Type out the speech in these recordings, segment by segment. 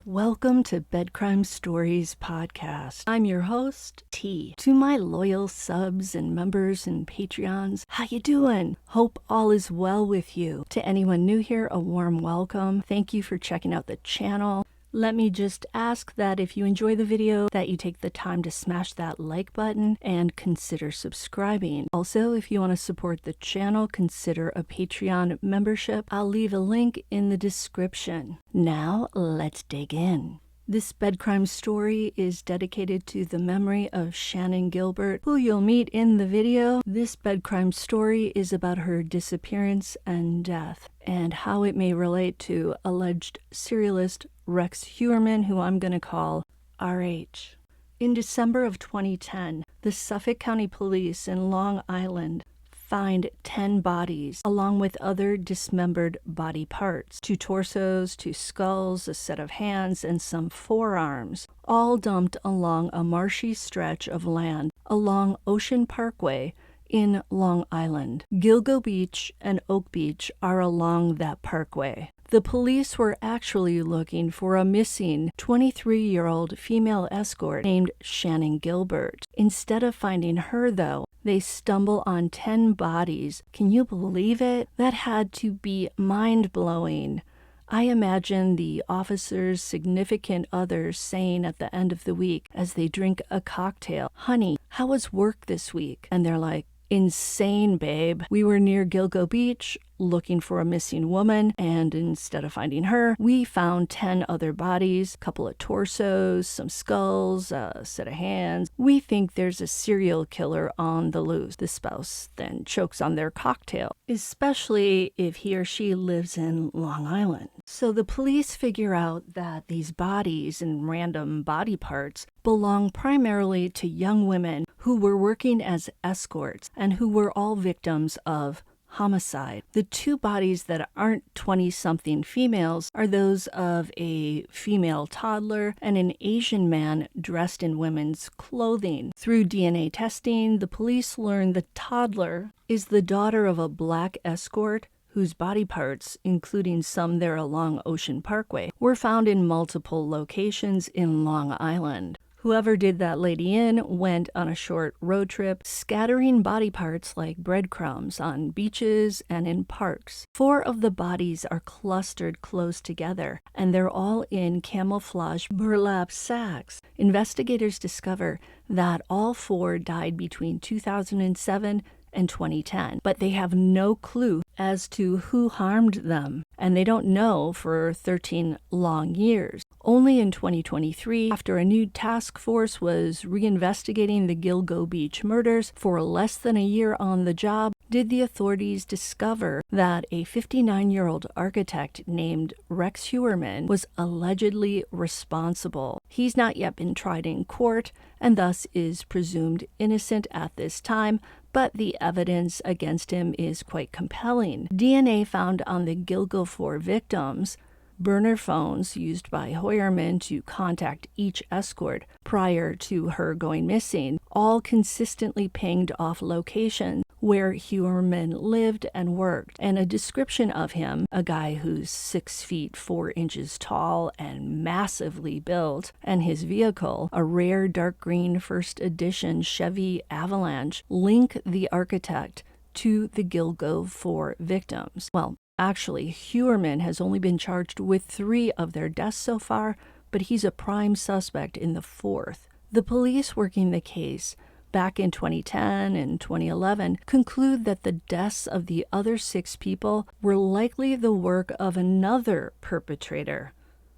Welcome to Bed Crime Stories podcast. I'm your host, T. To my loyal subs and members and Patreons, how you doing? Hope all is well with you. To anyone new here, a warm welcome. Thank you for checking out the channel. Let me just ask that if you enjoy the video, that you take the time to smash that like button and consider subscribing. Also, if you want to support the channel, consider a Patreon membership. I'll leave a link in the description. Now, let's dig in. This bed crime story is dedicated to the memory of Shannon Gilbert, who you'll meet in the video. This bed crime story is about her disappearance and death, and how it may relate to alleged serialist Rex Heuermann, who I'm going to call RH. In December of 2010, the Suffolk County Police in Long Island find 10 bodies, along with other dismembered body parts, 2 torsos, 2 skulls, a set of hands, and some forearms, all dumped along a marshy stretch of land along Ocean Parkway in Long Island. Gilgo Beach and Oak Beach are along that parkway. The police were actually looking for a missing 23-year-old female escort named Shannon Gilbert. Instead of finding her, though, they stumble on 10 bodies. Can you believe it? That had to be mind-blowing. I imagine the officers' significant others saying at the end of the week as they drink a cocktail, "Honey, how was work this week?" And they're like, "Insane, babe. We were near Gilgo Beach looking for a missing woman, and instead of finding her, we found 10 other bodies, a couple of torsos, some skulls, a set of hands. We think there's a serial killer on the loose." The spouse then chokes on their cocktail, especially if he or she lives in Long Island. So the police figure out that these bodies and random body parts belong primarily to young women who were working as escorts and who were all victims of homicide. The 2 bodies that aren't 20-something females are those of a female toddler and an Asian man dressed in women's clothing. Through DNA testing, the police learn the toddler is the daughter of a black escort whose body parts, including some there along Ocean Parkway, were found in multiple locations in Long Island. Whoever did that lady in went on a short road trip, scattering body parts like breadcrumbs on beaches and in parks. 4 of the bodies are clustered close together, and they're all in camouflage burlap sacks. Investigators discover that all 4 died between 2007 and 2010, but they have no clue as to who harmed them, and they don't know for 13 long years. Only in 2023, after a new task force was reinvestigating the Gilgo Beach murders for less than a year on the job, did the authorities discover that a 59-year-old architect named Rex Heuermann was allegedly responsible. He's not yet been tried in court and thus is presumed innocent at this time, but the evidence against him is quite compelling. DNA found on the Gilgo Four victims, burner phones used by Heuermann to contact each escort prior to her going missing, all consistently pinged off locations where Heuermann lived and worked, and a description of him, a guy who's 6 feet 4 inches tall and massively built, and his vehicle, a rare dark green first edition Chevy Avalanche, link the architect to the Gilgo Four victims. Well, actually, Heuermann has only been charged with 3 of their deaths so far, but he's a prime suspect in the 4th. The police working the case back in 2010 and 2011 conclude that the deaths of the other 6 people were likely the work of another perpetrator.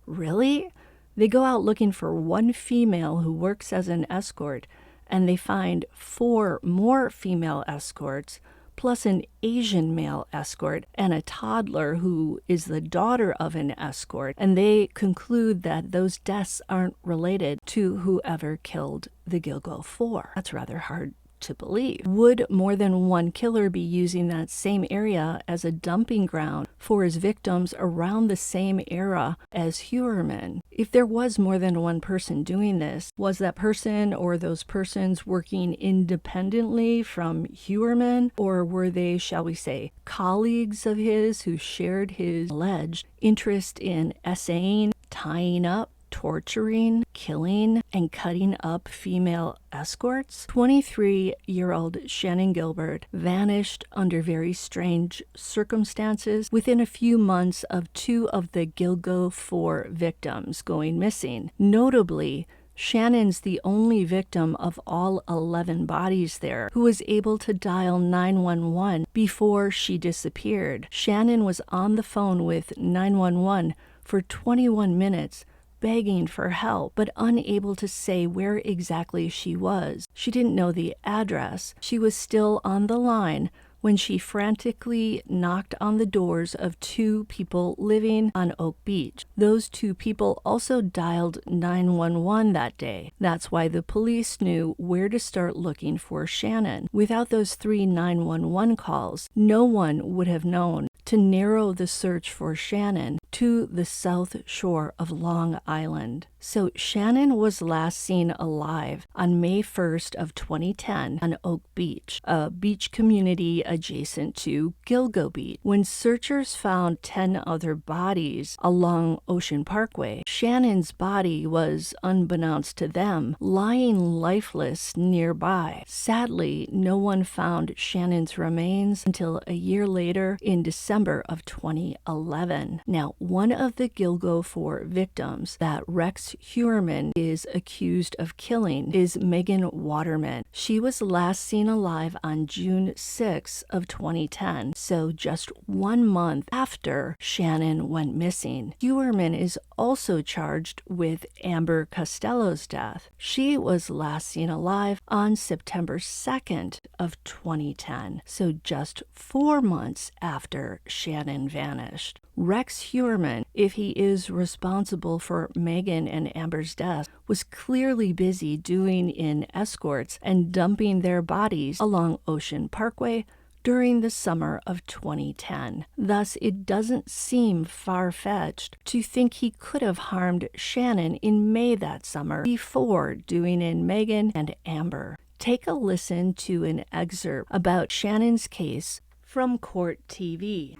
Really? They go out looking for one female who works as an escort, and they find 4 more female escorts, plus an Asian male escort and a toddler who is the daughter of an escort, and they conclude that those deaths aren't related to whoever killed the Gilgo Four. That's rather hard to believe. Would more than one killer be using that same area as a dumping ground for his victims around the same era as Heuermann? If there was more than one person doing this, was that person or those persons working independently from Heuermann, or were they, shall we say, colleagues of his who shared his alleged interest in essaying, tying up, torturing, killing, and cutting up female escorts, 23-year-old Shannon Gilbert vanished under very strange circumstances within a few months of two of the Gilgo Four victims going missing. Notably, Shannon's the only victim of all 11 bodies there who was able to dial 911 before she disappeared. Shannon was on the phone with 911 for 21 minutes, begging for help, but unable to say where exactly she was. She didn't know the address. She was still on the line when she frantically knocked on the doors of two people living on Oak Beach. Those two people also dialed 911 that day. That's why the police knew where to start looking for Shannon. Without those 3 911 calls, no one would have known to narrow the search for Shannon to the south shore of Long Island. So Shannon was last seen alive on May 1st of 2010 on Oak Beach, a beach community adjacent to Gilgo Beach. When searchers found 10 other bodies along Ocean Parkway, Shannon's body was, unbeknownst to them, lying lifeless nearby. Sadly, no one found Shannon's remains until a year later in December of 2011. Now, one of the Gilgo Four victims that Rex Heuermann is accused of killing is Megan Waterman. She was last seen alive on June 6 of 2010, so just 1 month after Shannon went missing. Heuermann is also charged with Amber Costello's death. She was last seen alive on September 2nd of 2010, so just 4 months after Shannon vanished. Rex Heuermann, if he is responsible for Megan and Amber's death, was clearly busy doing in escorts and dumping their bodies along Ocean Parkway during the summer of 2010. Thus, it doesn't seem far-fetched to think he could have harmed Shannon in May that summer before doing in Megan and Amber. Take a listen to an excerpt about Shannon's case from Court TV.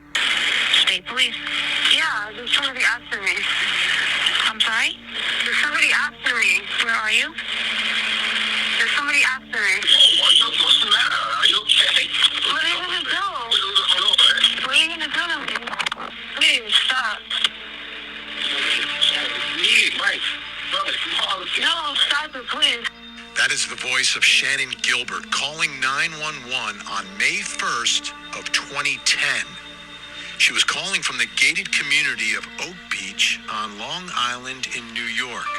State police. Yeah, there's somebody after me. I'm sorry? There's somebody after me. Where are you? There's somebody after me. What's the matter? Are you okay? What are you going to do? What are you going to do to me? Please, stop. Mike, brother, No, stop it, please. That is the voice of Shannon Gilbert calling 911 on May 1st of 2010. She was calling from the gated community of Oak Beach on Long Island in New York.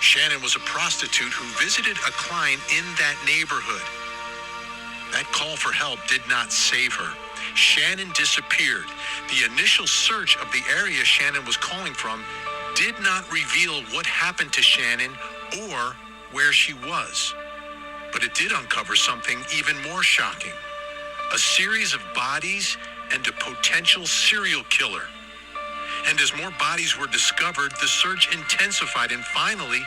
Shannon was a prostitute who visited a client in that neighborhood. That call for help did not save her. Shannon disappeared. The initial search of the area Shannon was calling from did not reveal what happened to Shannon or where she was. But it did uncover something even more shocking. A series of bodies and a potential serial killer. And as more bodies were discovered, the search intensified, and finally,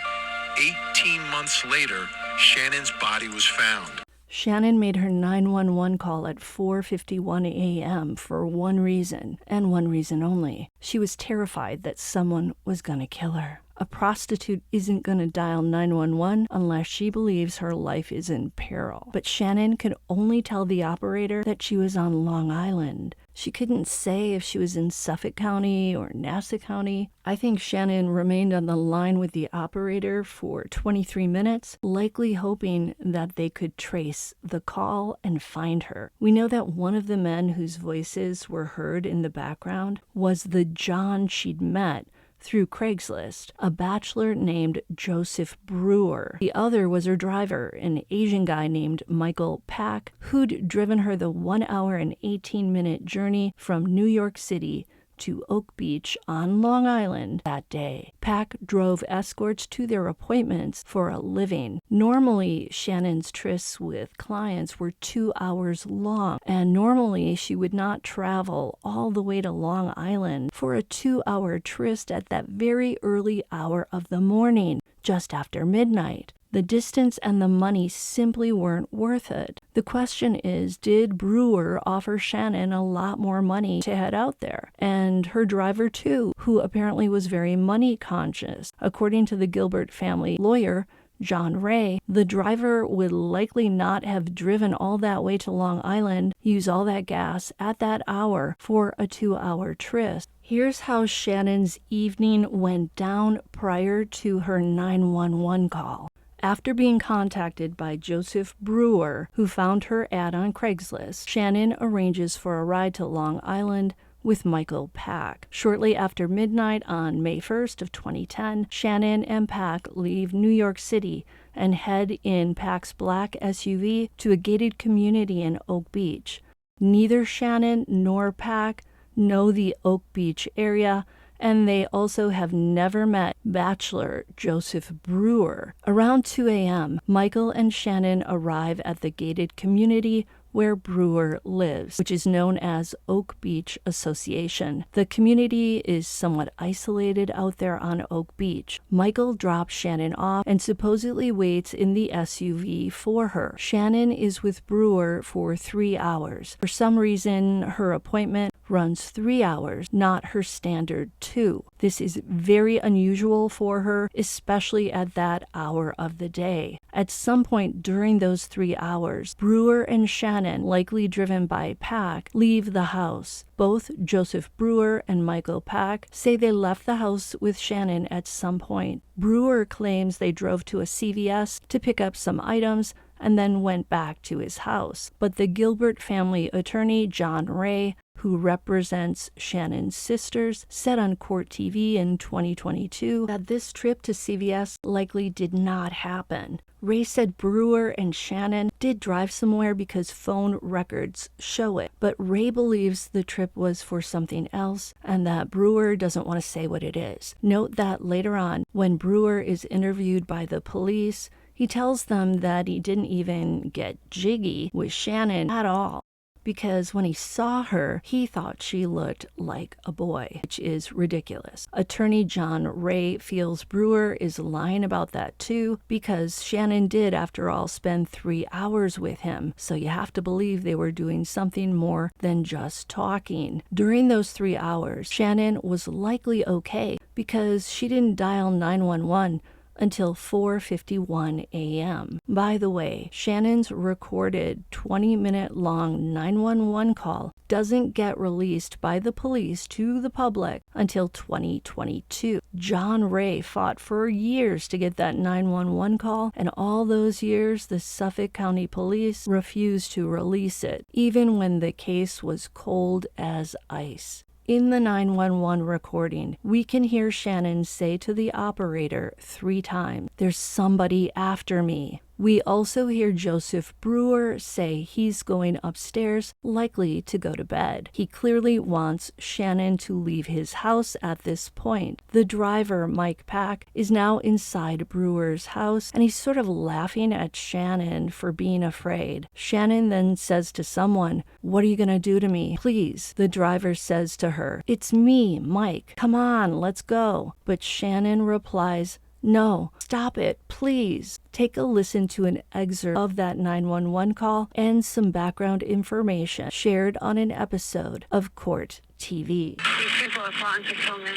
18 months later, Shannon's body was found. Shannon made her 911 call at 4:51 a.m. for one reason, and one reason only. She was terrified that someone was going to kill her. A prostitute isn't going to dial 911 unless she believes her life is in peril. But Shannon could only tell the operator that she was on Long Island. She couldn't say if she was in Suffolk County or Nassau County. I think Shannon remained on the line with the operator for 23 minutes, likely hoping that they could trace the call and find her. We know that one of the men whose voices were heard in the background was the John she'd met through Craigslist, a bachelor named Joseph Brewer. The other was her driver, an Asian guy named Michael Pack, who'd driven her the 1 hour and 18-minute journey from New York City to Oak Beach on Long Island that day. Pack drove escorts to their appointments for a living. Normally, Shannon's trysts with clients were 2 hours long, and normally she would not travel all the way to Long Island for a 2-hour tryst at that very early hour of the morning, just after midnight. The distance and the money simply weren't worth it. The question is, did Brewer offer Shannon a lot more money to head out there? And her driver too, who apparently was very money conscious. According to the Gilbert family lawyer, John Ray, the driver would likely not have driven all that way to Long Island, use all that gas at that hour for a 2-hour tryst. Here's how Shannon's evening went down prior to her 911 call. After being contacted by Joseph Brewer, who found her ad on Craigslist, Shannon arranges for a ride to Long Island with Michael Pack. Shortly after midnight on May 1st of 2010, Shannon and Pack leave New York City and head in Pack's black SUV to a gated community in Oak Beach. Neither Shannon nor Pack know the Oak Beach area, and they also have never met bachelor Joseph Brewer. Around 2 a.m., Michael and Shannon arrive at the gated community where Brewer lives, which is known as Oak Beach Association. The community is somewhat isolated out there on Oak Beach. Michael drops Shannon off and supposedly waits in the SUV for her. Shannon is with Brewer for 3 hours. For some reason, her appointment runs 3 hours, not her standard 2. This is very unusual for her, especially at that hour of the day. At some point during those 3 hours, Brewer and Shannon, likely driven by Pack, leave the house. Both Joseph Brewer and Michael Pack say they left the house with Shannon at some point. Brewer claims they drove to a CVS to pick up some items and then went back to his house. But the Gilbert family attorney, John Ray, who represents Shannon's sisters, said on Court TV in 2022 that this trip to CVS likely did not happen. Ray said Brewer and Shannon did drive somewhere because phone records show it, but Ray believes the trip was for something else and that Brewer doesn't want to say what it is. Note that later on, when Brewer is interviewed by the police, he tells them that he didn't even get jiggy with Shannon at all, because when he saw her, he thought she looked like a boy, which is ridiculous. Attorney John Ray feels Brewer is lying about that too, because Shannon did, after all, spend 3 hours with him, so you have to believe they were doing something more than just talking. During those 3 hours, Shannon was likely okay, because she didn't dial 911 until 4:51 a.m. By the way, Shannon's recorded 20-minute-long 911 call doesn't get released by the police to the public until 2022. John Ray fought for years to get that 911 call, and all those years the Suffolk County Police refused to release it, even when the case was cold as ice. In the 911 recording, we can hear Shannon say to the operator 3 times, "There's somebody after me." We also hear Joseph Brewer say he's going upstairs, likely to go to bed. He clearly wants Shannon to leave his house at this point. The driver, Mike Pack, is now inside Brewer's house, and he's sort of laughing at Shannon for being afraid. Shannon then says to someone, "What are you going to do to me? Please." The driver says to her, "It's me, Mike. Come on, let's go." But Shannon replies, "No, stop it, please." Take a listen to an excerpt of that 911 call and some background information shared on an episode of Court TV. These people are plotting to kill me.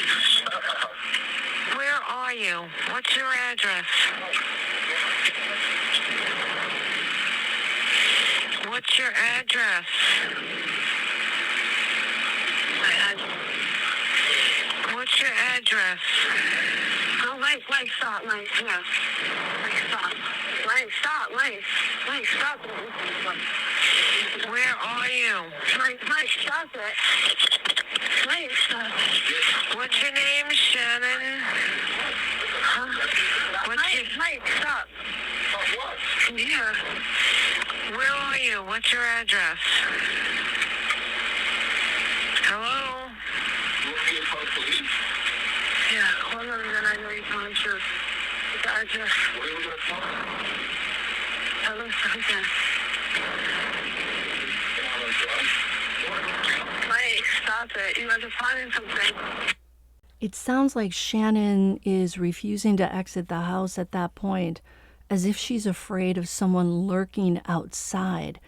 Where are you? What's your address? What's your address? My address. What's your address? Oh, Mike, stop, Mike, yeah. Mike, stop. Mike, stop, Mike, stop it. Where are you? Mike, stop it. Mike, stop. What's your name, Shannon? Huh? Mike, stop. Yeah. Where are you? What's your address? Hello? Yeah, hold on, then I know you're telling the truth. The address. Hello, something. Mike, stop it. You guys are finding something. It sounds like Shannon is refusing to exit the house at that point, as if she's afraid of someone lurking outside.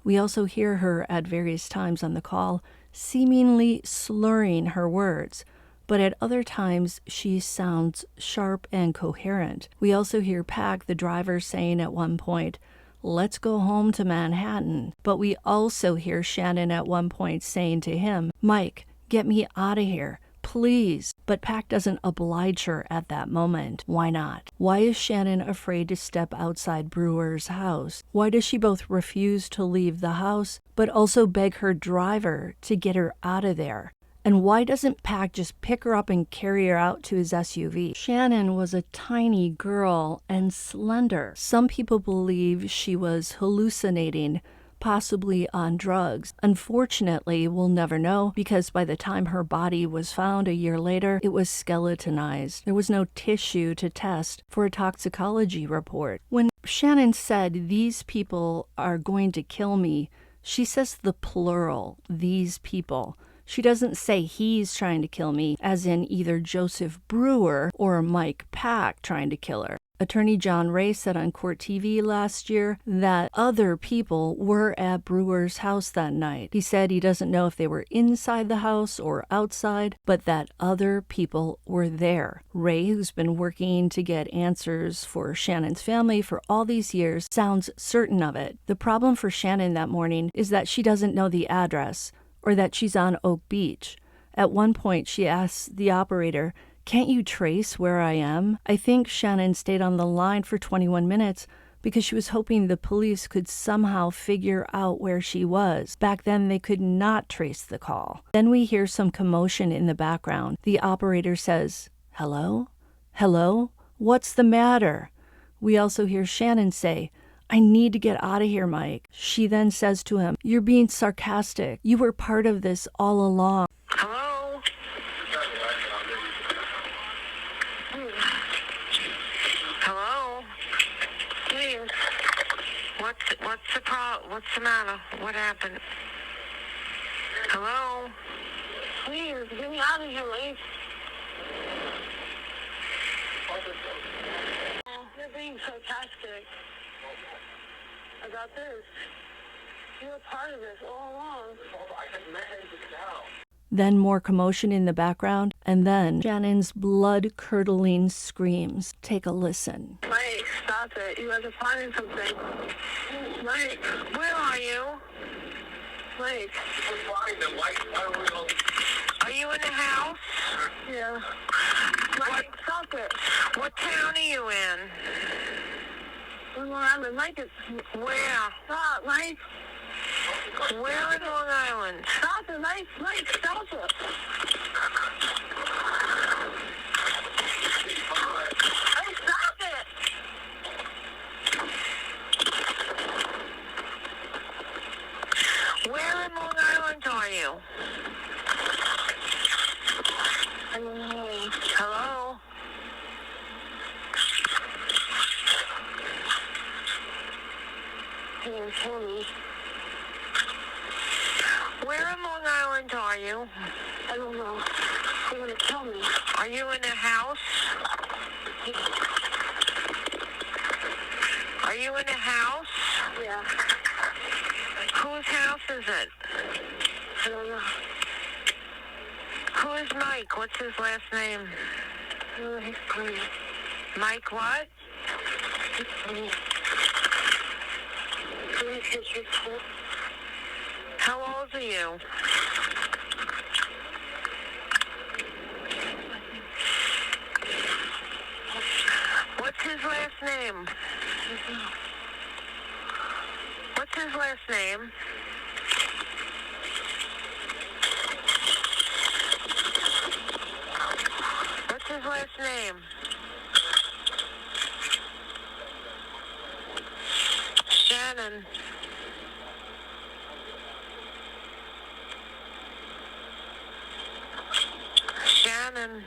We also hear her at various times on the call seemingly slurring her words, but at other times she sounds sharp and coherent. We also hear Pack, the driver, saying at one point, "Let's go home to Manhattan." But we also hear Shannon at one point saying to him, "Mike, get me out of here, please." But Pack doesn't oblige her at that moment. Why not? Why is Shannon afraid to step outside Brewer's house? Why does she both refuse to leave the house, but also beg her driver to get her out of there? And why doesn't Pack just pick her up and carry her out to his SUV? Shannon was a tiny girl and slender. Some people believe she was hallucinating, possibly on drugs. Unfortunately, we'll never know, because by the time her body was found a year later, it was skeletonized. There was no tissue to test for a toxicology report. When Shannon said, "These people are going to kill me," she says the plural, "these people." She doesn't say he's trying to kill me, as in either Joseph Brewer or Mike Pack trying to kill her. Attorney John Ray said on Court TV last year that other people were at Brewer's house that night. He said he doesn't know if they were inside the house or outside, but that other people were there. Ray, who's been working to get answers for Shannon's family for all these years, sounds certain of it. The problem for Shannon that morning is that she doesn't know the address, or that she's on Oak Beach. At one point, she asks the operator, "Can't you trace where I am?" I think Shannon stayed on the line for 21 minutes because she was hoping the police could somehow figure out where she was. Back then, they could not trace the call. Then we hear some commotion in the background. The operator says, "Hello? Hello? What's the matter?" We also hear Shannon say, "I need to get out of here, Mike." She then says to him, "You're being sarcastic. You were part of this all along." Hello? Hello? Please. What's the matter? What happened? Hello? Please, get me out of here, Lee. You're being sarcastic about this. You were part of this all along. I just managed it now. Then more commotion in the background, and then Shannon's blood-curdling screams. Take a listen. Mike, stop it. You guys are planning something. Mike, where are you? Mike. Are you in the house? Yeah. Mike, stop it. What town are you in? Long Island. Mike, where? Stop, Mike. Where in Long Island? Stop it, Mike. Mike, stop it. Hey, stop it. Where in Long Island are you? I don't know. Hello? You're gonna kill me. Where in Long Island are you? I don't know. You're gonna kill me. Are you in a house? Are you in a house? Yeah. Whose house is it? I don't know. Who is Mike? What's his last name? He's funny. Mike what? He's funny. How old are you? What's his last name? What's his last name? What's his last name? Shannon. Shannon.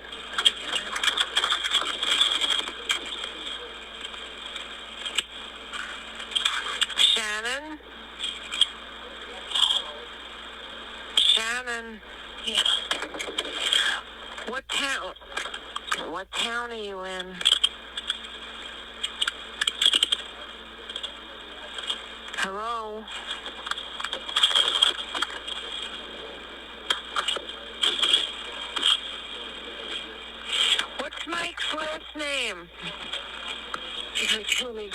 Shannon. Shannon. Yeah. What town? What town are you in? Hello? What's Mike's last name? He's gonna kill me.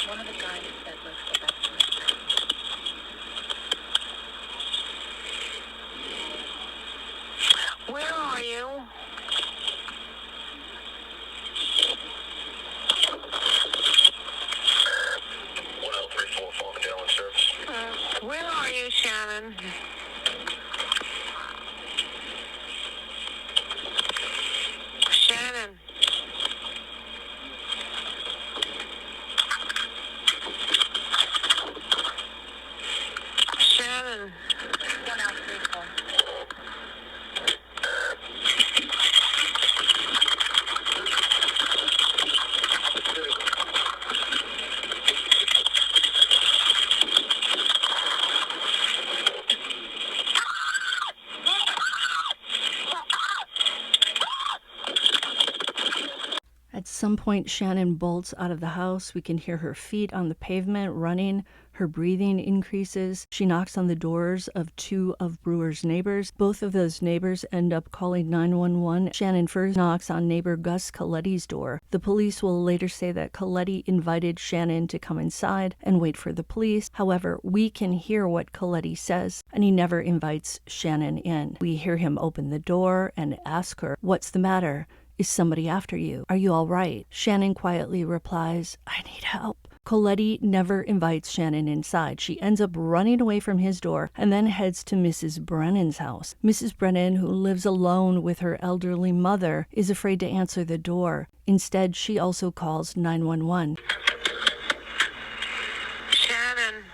One of the guys said, let's go back to his house. Where are you? Where are you, Shannon? Shannon. Shannon. At some point, Shannon bolts out of the house. We can hear her feet on the pavement running. Her breathing increases. She knocks on the doors of two of Brewer's neighbors. Both of those neighbors end up calling 911. Shannon first knocks on neighbor Gus Coletti's door. The police will later say that Coletti invited Shannon to come inside and wait for the police. However, we can hear what Coletti says, and he never invites Shannon in. We hear him open the door and ask her, "What's the matter? Is somebody after you? Are you all right?" Shannon quietly replies, "I need help." Coletti never invites Shannon inside. She ends up running away from his door and then heads to Mrs. Brennan's house. Mrs. Brennan, who lives alone with her elderly mother, is afraid to answer the door. Instead, she also calls 911. Shannon.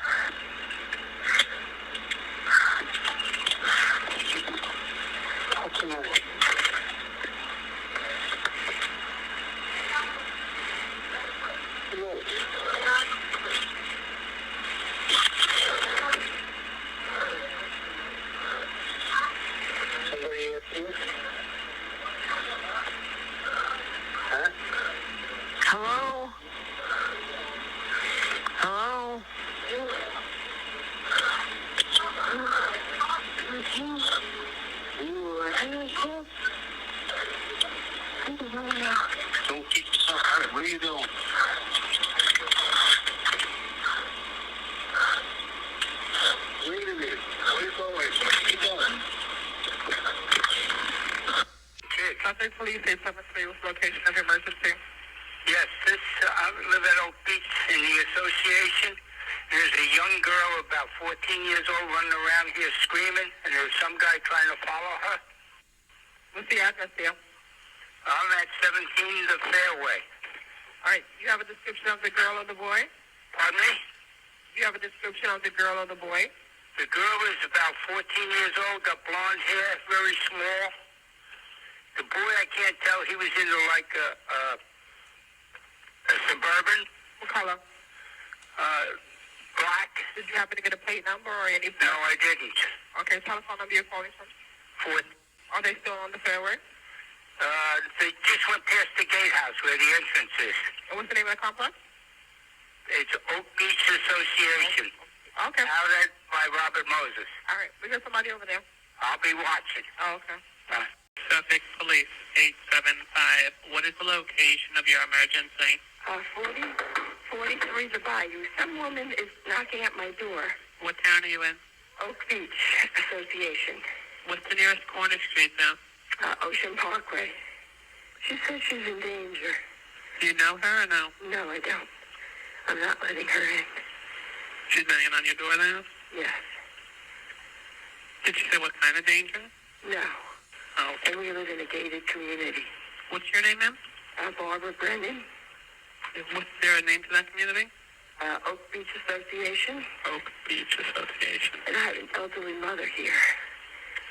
What's the matter? Somebody here, please? Huh? Hello? Hello? Don't keep yourself hurt. What are you doing? Wait a minute. Where are you going? Where are you going? Okay. Contact police 873 with location of emergency. Yes, I live at Oak Beach in the association. There's a young girl about 14 years old running around here screaming, and there's some guy trying to follow her. What's the address there? I'm at 17 the Fairway. All right, you have a description of the girl or the boy? Pardon me? You have a description of the girl or the boy? The girl is about 14 years old, got blonde hair, very small. The boy, I can't tell. He was into like a Suburban. What color? Black. Did you happen to get a plate number or any? No, I didn't. Okay, telephone number you're calling from? Are they still on the fairway? They just went past the gatehouse where the entrance is. And what's the name of the complex? It's Oak Beach Association. Okay. Out at by Robert Moses. All right, we got somebody over there. I'll be watching. Oh, okay. Suffolk Police 875. What is the location of your emergency? 43 the Bayou. Some woman is knocking at my door. What town are you in? Oak Beach Association. What's the nearest corner street now? Ocean Parkway. She says she's in danger. Do you know her or no? No, I don't. I'm not letting her in. She's banging on your door now? Yes. Did she say what kind of danger? No. Oh. And we live in a gated community. What's your name, ma'am? Barbara Brennan. What's there a name to that community? Oak Beach Association. Oak Beach Association. And I have an elderly mother here.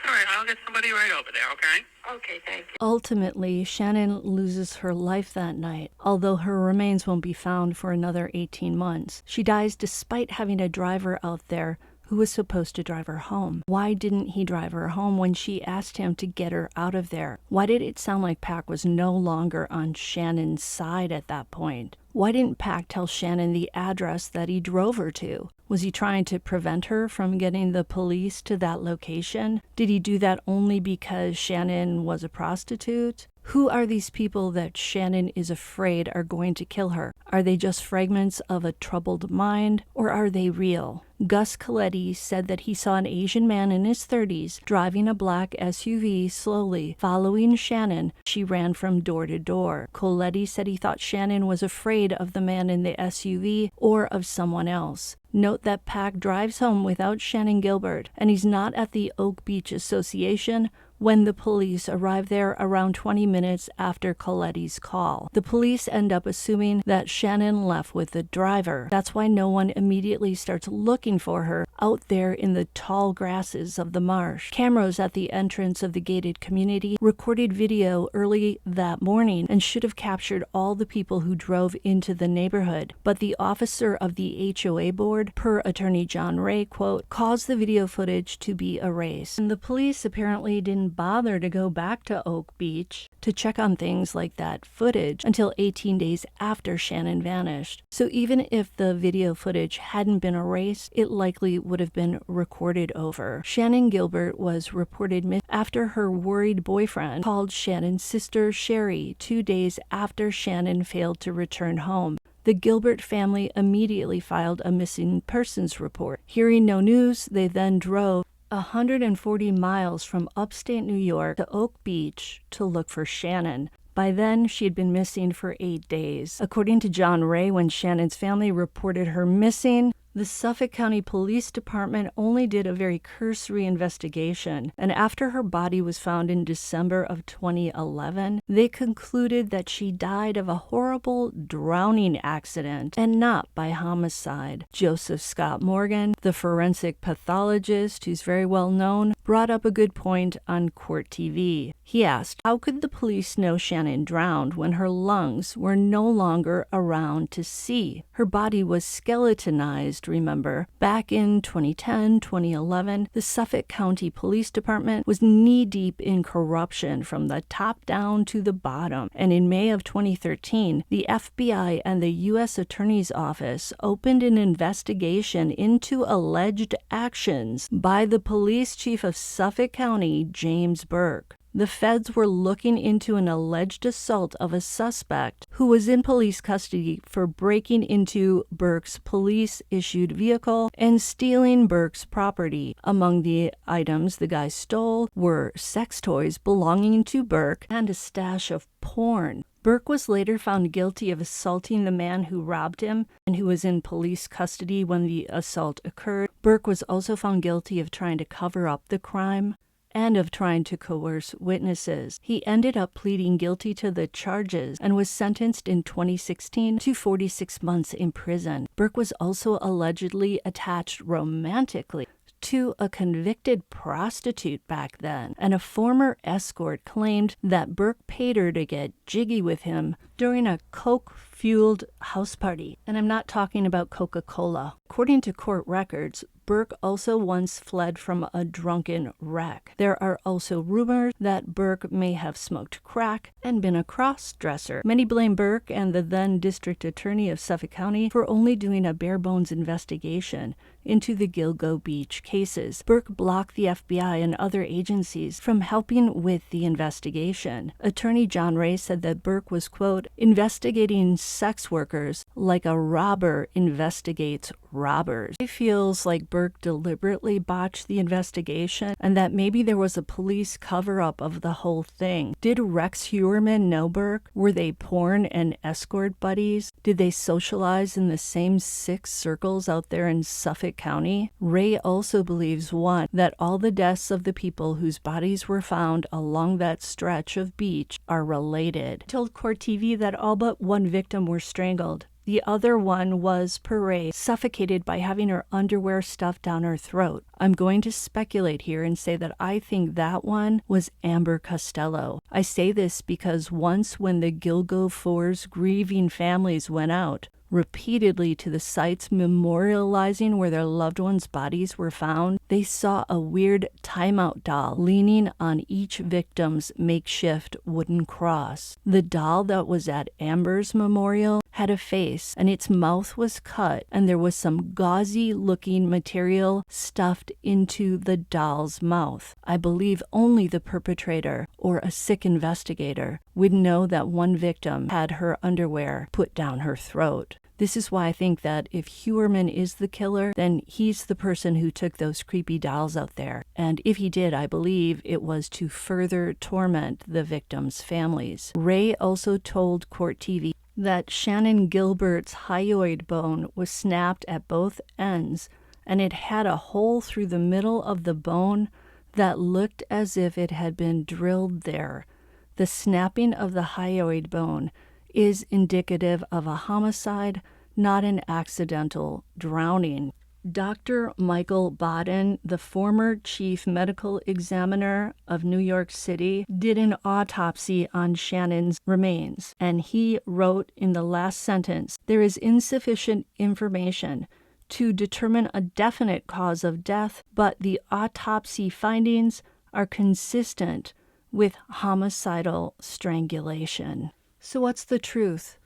All right, I'll get somebody right over there, okay? Okay, thank you. Ultimately, Shannon loses her life that night, although her remains won't be found for another 18 months. She dies despite having a driver out there who was supposed to drive her home. Why didn't he drive her home when she asked him to get her out of there? Why did it sound like Pac was no longer on Shannon's side at that point? Why didn't Pac tell Shannon the address that he drove her to? Was he trying to prevent her from getting the police to that location? Did he do that only because Shannon was a prostitute? Who are these people that Shannon is afraid are going to kill her? Are they just fragments of a troubled mind, or are they real? Gus Coletti said that he saw an Asian man in his 30s driving a black SUV slowly, following Shannon. She ran from door to door. Coletti said he thought Shannon was afraid of the man in the SUV or of someone else. Note that Pac drives home without Shannon Gilbert, and he's not at the Oak Beach Association when the police arrive there around 20 minutes after Coletti's call. The police end up assuming that Shannon left with the driver. That's why no one immediately starts looking for her out there in the tall grasses of the marsh. Cameras at the entrance of the gated community recorded video early that morning and should have captured all the people who drove into the neighborhood. But the officer of the HOA board, per attorney John Ray, quote, caused the video footage to be erased. And the police apparently didn't bother to go back to Oak Beach to check on things like that footage until 18 days after Shannon vanished. So even if the video footage hadn't been erased, it likely would have been recorded over. Shannon Gilbert was reported missing after her worried boyfriend called Shannon's sister Sherry 2 days after Shannon failed to return home. The Gilbert family immediately filed a missing persons report. Hearing no news, they then drove 140 miles from upstate New York to Oak Beach to look for Shannon. By then, she had been missing for 8 days. According to John Ray, when Shannon's family reported her missing, the Suffolk County Police Department only did a very cursory investigation, and after her body was found in December of 2011, they concluded that she died of a horrible drowning accident and not by homicide. Joseph Scott Morgan, the forensic pathologist who's very well known, brought up a good point on Court TV. He asked, how could the police know Shannon drowned when her lungs were no longer around to see? Her body was skeletonized, remember. Back in 2010, 2011, the Suffolk County Police Department was knee-deep in corruption from the top down to the bottom. And in May of 2013, the FBI and the U.S. Attorney's Office opened an investigation into alleged actions by the police chief of Suffolk County, James Burke. The feds were looking into an alleged assault of a suspect who was in police custody for breaking into Burke's police-issued vehicle and stealing Burke's property. Among the items the guy stole were sex toys belonging to Burke and a stash of porn. Burke was later found guilty of assaulting the man who robbed him and who was in police custody when the assault occurred. Burke was also found guilty of trying to cover up the crime and of trying to coerce witnesses. He ended up pleading guilty to the charges and was sentenced in 2016 to 46 months in prison. Burke was also allegedly attached romantically to a convicted prostitute back then, and a former escort claimed that Burke paid her to get jiggy with him during a coke-fueled house party. And I'm not talking about Coca-Cola. According to court records, Burke also once fled from a drunken wreck. There are also rumors that Burke may have smoked crack and been a cross-dresser. Many blame Burke and the then district attorney of Suffolk County for only doing a bare-bones investigation into the Gilgo Beach cases. Burke blocked the FBI and other agencies from helping with the investigation. Attorney John Ray said that Burke was, quote, investigating sex workers like a robber investigates robbers. He feels like Burke deliberately botched the investigation and that maybe there was a police cover-up of the whole thing. Did Rex Heuermann know Burke? Were they porn and escort buddies? Did they socialize in the same 6 circles out there in Suffolk County? Ray also believes, one, that all the deaths of the people whose bodies were found along that stretch of beach are related. He told Court TV that all but one victim were strangled. The other one was, per Ray, suffocated by having her underwear stuffed down her throat. I'm going to speculate here and say that I think that one was Amber Costello. I say this because once when the Gilgo Four's grieving families went out, repeatedly to the sites memorializing where their loved ones' bodies were found, they saw a weird timeout doll leaning on each victim's makeshift wooden cross. The doll that was at Amber's memorial had a face, and its mouth was cut, and there was some gauzy-looking material stuffed into the doll's mouth. I believe only the perpetrator or a sick investigator would know that one victim had her underwear put down her throat. This is why I think that if Heuermann is the killer, then he's the person who took those creepy dolls out there. And if he did, I believe it was to further torment the victims' families. Ray also told Court TV that Shannon Gilbert's hyoid bone was snapped at both ends, and it had a hole through the middle of the bone that looked as if it had been drilled there. The snapping of the hyoid bone is indicative of a homicide, not an accidental drowning. Dr. Michael Baden, the former chief medical examiner of New York City, did an autopsy on Shannon's remains, and he wrote in the last sentence, "There is insufficient information to determine a definite cause of death, but the autopsy findings are consistent with homicidal strangulation." So what's the truth?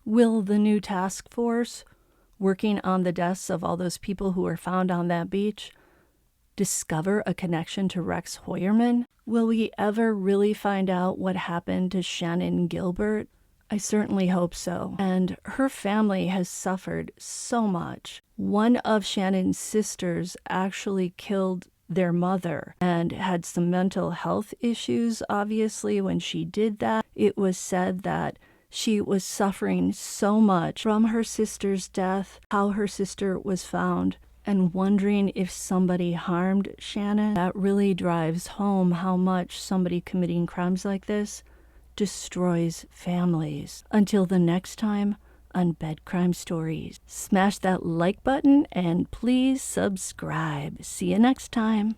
Will the new task force working on the deaths of all those people who were found on that beach discover a connection to Rex Heuermann? Will we ever really find out what happened to Shannon Gilbert? I certainly hope so. And her family has suffered so much. One of Shannon's sisters actually killed their mother and had some mental health issues, obviously, when she did that. It was said that she was suffering so much from her sister's death, how her sister was found, and wondering if somebody harmed Shannon. That really drives home how much somebody committing crimes like this destroys families. Until the next time on Bed Crime Stories, smash that like button and please subscribe. See you next time.